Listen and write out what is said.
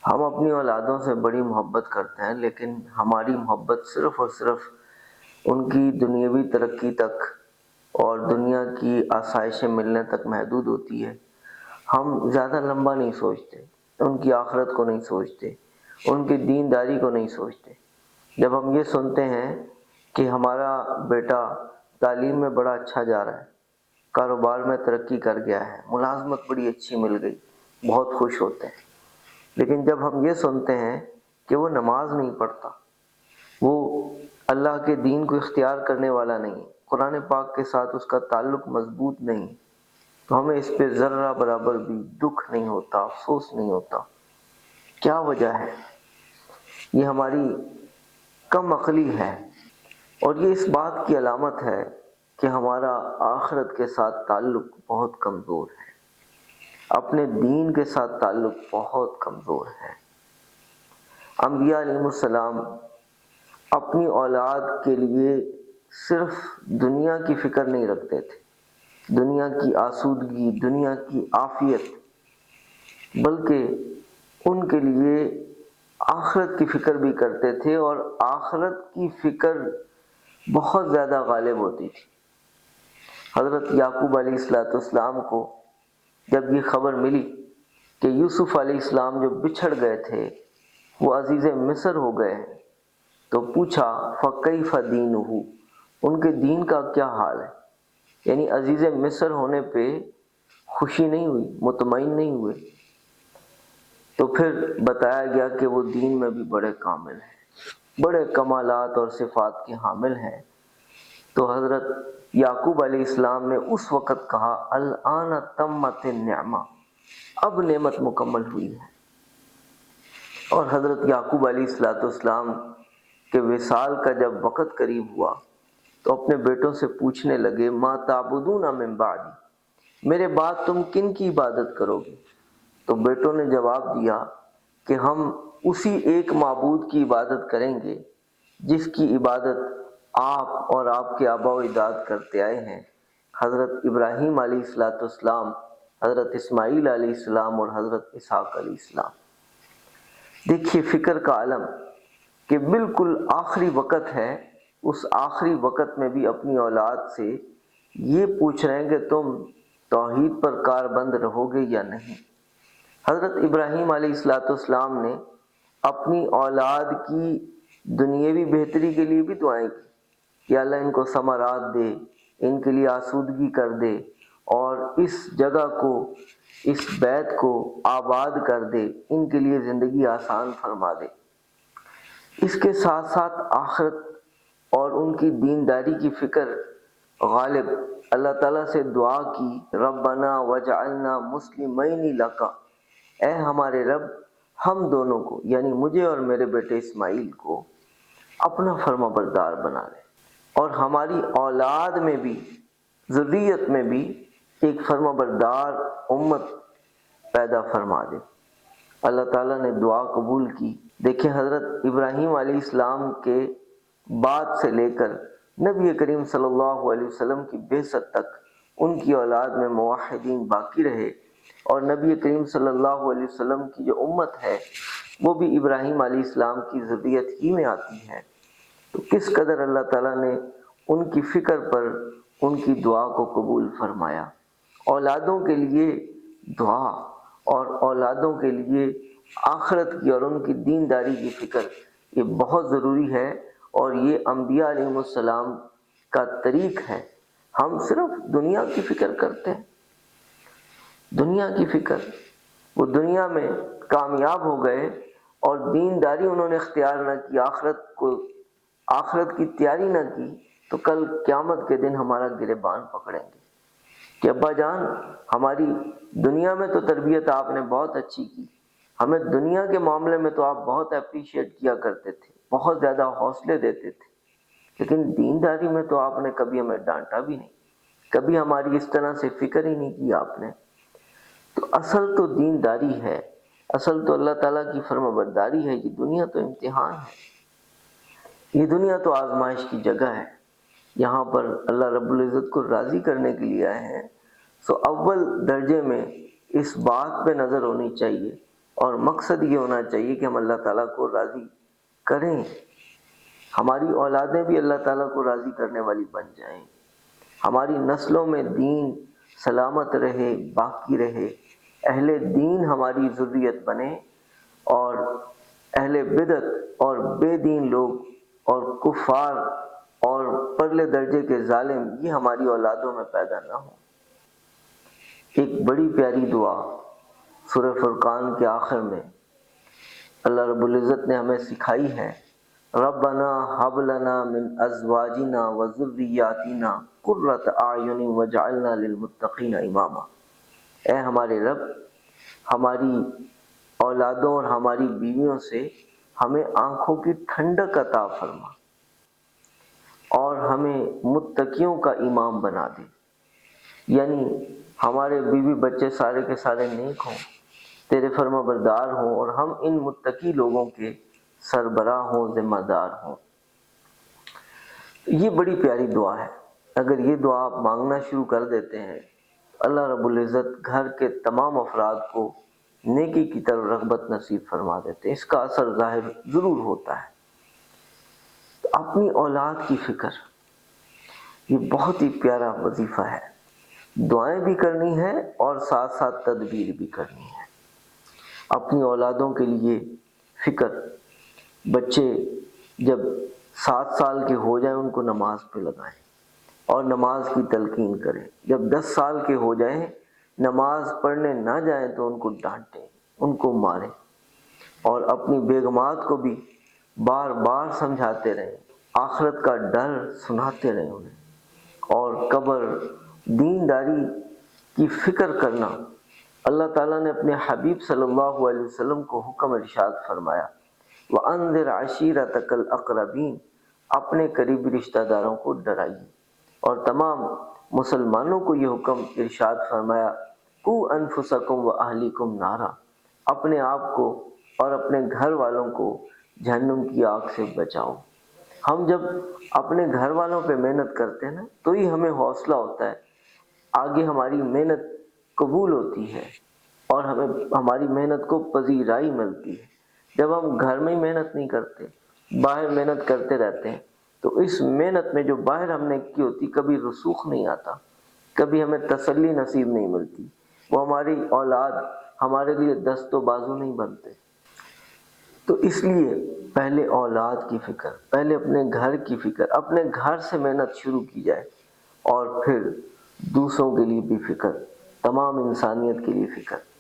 ہم اپنی اولادوں سے بڑی محبت کرتے ہیں، لیکن ہماری محبت صرف اور صرف ان کی دنیاوی ترقی تک اور دنیا کی آسائشیں ملنے تک محدود ہوتی ہے۔ ہم زیادہ لمبا نہیں سوچتے، ان کی آخرت کو نہیں سوچتے، ان کی دینداری کو نہیں سوچتے۔ جب ہم یہ سنتے ہیں کہ ہمارا بیٹا تعلیم میں بڑا اچھا جا رہا ہے، کاروبار میں ترقی کر گیا ہے، ملازمت بڑی اچھی مل گئی، بہت خوش ہوتے ہیں۔ لیکن جب ہم یہ سنتے ہیں کہ وہ نماز نہیں پڑھتا، وہ اللہ کے دین کو اختیار کرنے والا نہیں، قرآن پاک کے ساتھ اس کا تعلق مضبوط نہیں، تو ہمیں اس پہ ذرہ برابر بھی دکھ نہیں ہوتا، افسوس نہیں ہوتا۔ کیا وجہ ہے؟ یہ ہماری کم عقلی ہے، اور یہ اس بات کی علامت ہے کہ ہمارا آخرت کے ساتھ تعلق بہت کمزور ہے، اپنے دین کے ساتھ تعلق بہت کمزور ہے۔ انبیاء علیہ السلام اپنی اولاد کے لیے صرف دنیا کی فکر نہیں رکھتے تھے، دنیا کی آسودگی، دنیا کی عافیت، بلکہ ان کے لیے آخرت کی فکر بھی کرتے تھے، اور آخرت کی فکر بہت زیادہ غالب ہوتی تھی۔ حضرت یعقوب علیہ السلام کو جب یہ خبر ملی کہ یوسف علیہ السلام جو بچھڑ گئے تھے وہ عزیز مصر ہو گئے ہیں، تو پوچھا فَكَيْفَ دِينُهُ، ان کے دین کا کیا حال ہے؟ یعنی عزیز مصر ہونے پہ خوشی نہیں ہوئی، مطمئن نہیں ہوئے۔ تو پھر بتایا گیا کہ وہ دین میں بھی بڑے کامل ہیں، بڑے کمالات اور صفات کے حامل ہیں۔ تو حضرت یعقوب علیہ السلام نے اس وقت کہا الآن تمت النعمہ، اب نعمت مکمل ہوئی ہے۔ اور حضرت یعقوب علیہ السلام کے وصال کا جب وقت قریب ہوا تو اپنے بیٹوں سے پوچھنے لگے ما تعبدون من بعدی، میرے بعد تم کن کی عبادت کرو گے؟ تو بیٹوں نے جواب دیا کہ ہم اسی ایک معبود کی عبادت کریں گے جس کی عبادت آپ اور آپ کے آباء و اجداد کرتے آئے ہیں، حضرت ابراہیم علیہ السلام، حضرت اسماعیل علیہ السلام اور حضرت اسحاق علیہ السلام۔ دیکھیے فکر کا عالم کہ بالکل آخری وقت ہے، اس آخری وقت میں بھی اپنی اولاد سے یہ پوچھ رہے ہیں کہ تم توحید پر کاربند رہو گے یا نہیں۔ حضرت ابراہیم علیہ السلام نے اپنی اولاد کی دنیاوی بہتری کے لیے بھی دعائیں کی کہ اللہ ان کو ثمرات دے، ان کے لیے آسودگی کر دے، اور اس جگہ کو، اس بیت کو آباد کر دے، ان کے لیے زندگی آسان فرما دے۔ اس کے ساتھ ساتھ آخرت اور ان کی دینداری کی فکر غالب، اللہ تعالیٰ سے دعا کی ربنا وجعلنا مسلمین لک، اے ہمارے رب ہم دونوں کو، یعنی مجھے اور میرے بیٹے اسماعیل کو اپنا فرما بردار بنا لے، اور ہماری اولاد میں بھی، ذریت میں بھی ایک فرما بردار امت پیدا فرما دے۔ اللہ تعالیٰ نے دعا قبول کی۔ دیکھیں حضرت ابراہیم علیہ السلام کے بعد سے لے کر نبی کریم صلی اللہ علیہ وسلم کی بعثت تک ان کی اولاد میں موحدین باقی رہے، اور نبی کریم صلی اللہ علیہ وسلم کی جو امت ہے وہ بھی ابراہیم علیہ السلام کی ذریت ہی میں آتی ہے۔ تو کس قدر اللہ تعالیٰ نے ان کی فکر پر ان کی دعا کو قبول فرمایا۔ اولادوں کے لیے دعا اور اولادوں کے لیے آخرت کی اور ان کی دینداری کی فکر یہ بہت ضروری ہے، اور یہ انبیاء علیہ السلام کا طریق ہے۔ ہم صرف دنیا کی فکر کرتے ہیں، دنیا کی فکر، وہ دنیا میں کامیاب ہو گئے اور دینداری انہوں نے اختیار نہ کی، آخرت کی تیاری نہ کی، تو کل قیامت کے دن ہمارا گریبان پکڑیں گے کہ ابا جان ہماری دنیا میں تو تربیت آپ نے بہت اچھی کی، ہمیں دنیا کے معاملے میں تو آپ بہت اپریشیٹ کیا کرتے تھے، بہت زیادہ حوصلے دیتے تھے، لیکن دینداری میں تو آپ نے کبھی ہمیں ڈانٹا بھی نہیں، کبھی ہماری اس طرح سے فکر ہی نہیں کی آپ نے۔ تو اصل تو دینداری ہے، اصل تو اللہ تعالیٰ کی فرما برداری ہے۔ یہ دنیا تو امتحان ہے، یہ دنیا تو آزمائش کی جگہ ہے، یہاں پر اللہ رب العزت کو راضی کرنے کے لیے آئے ہیں۔ سو اول درجے میں اس بات پہ نظر ہونی چاہیے اور مقصد یہ ہونا چاہیے کہ ہم اللہ تعالیٰ کو راضی کریں، ہماری اولادیں بھی اللہ تعالیٰ کو راضی کرنے والی بن جائیں، ہماری نسلوں میں دین سلامت رہے، باقی رہے، اہل دین ہماری ذریت بنے، اور اہل بدعت اور بے دین لوگ اور کفار اور پرلے درجے کے ظالم یہ ہماری اولادوں میں پیدا نہ ہوں۔ ایک بڑی پیاری دعا سورہ فرقان کے آخر میں اللہ رب العزت نے ہمیں سکھائی ہے، ربنا ہب لنا من ازواجنا وذریاتنا قرۃ اعین واجعلنا للمتقین اماما۔ اے ہمارے رب، ہماری اولادوں اور ہماری بیویوں سے ہمیں آنکھوں کی ٹھنڈک عطا فرما اور ہمیں متقیوں کا امام بنا دے، یعنی ہمارے بیوی بچے سارے کے سارے نیک ہوں، تیرے فرما بردار ہوں، اور ہم ان متقی لوگوں کے سربراہ ہوں، ذمہ دار ہوں۔ یہ بڑی پیاری دعا ہے، اگر یہ دعا آپ مانگنا شروع کر دیتے ہیں اللہ رب العزت گھر کے تمام افراد کو نیکی کی طرف رغبت نصیب فرما دیتے ہیں، اس کا اثر ظاہر ضرور ہوتا ہے۔ تو اپنی اولاد کی فکر یہ بہت ہی پیارا وظیفہ ہے، دعائیں بھی کرنی ہے اور ساتھ ساتھ تدبیر بھی کرنی ہے۔ اپنی اولادوں کے لیے فکر، بچے جب 7 سال کے ہو جائیں ان کو نماز پہ لگائیں اور نماز کی تلقین کریں، جب 10 سال کے ہو جائیں نماز پڑھنے نہ جائیں تو ان کو ڈانٹیں، ان کو ماریں، اور اپنی بیگمات کو بھی بار بار سمجھاتے رہیں، آخرت کا ڈر سناتے رہیں انہیں، اور قبر، دینداری کی فکر کرنا۔ اللہ تعالیٰ نے اپنے حبیب صلی اللہ علیہ وسلم کو حکم ارشاد فرمایا، وَأَنذِرْ عَشِيرَتَكَ الْأَقْرَبِينَ، اپنے قریبی رشتہ داروں کو ڈرائیے، اور تمام مسلمانوں کو یہ حکم ارشاد فرمایا، قُوا أَنفُسَكُمْ وَأَهْلِيكُمْ نَارًا، اپنے آپ کو اور اپنے گھر والوں کو جہنم کی آگ سے بچاؤ۔ ہم جب اپنے گھر والوں پہ محنت کرتے ہیں نا تو ہی ہمیں حوصلہ ہوتا ہے، آگے ہماری محنت قبول ہوتی ہے اور ہمیں ہماری محنت کو پذیرائی ملتی ہے۔ جب ہم گھر میں ہی محنت نہیں کرتے، باہر محنت کرتے رہتے ہیں، تو اس محنت میں جو باہر ہم نے کی ہوتی کبھی رسوخ نہیں آتا، کبھی ہمیں تسلی نصیب نہیں ملتی، وہ ہماری اولاد ہمارے لیے دست و بازو نہیں بنتے۔ تو اس لیے پہلے اولاد کی فکر، پہلے اپنے گھر کی فکر، اپنے گھر سے محنت شروع کی جائے، اور پھر دوسروں کے لیے بھی فکر، تمام انسانیت کے لیے فکر۔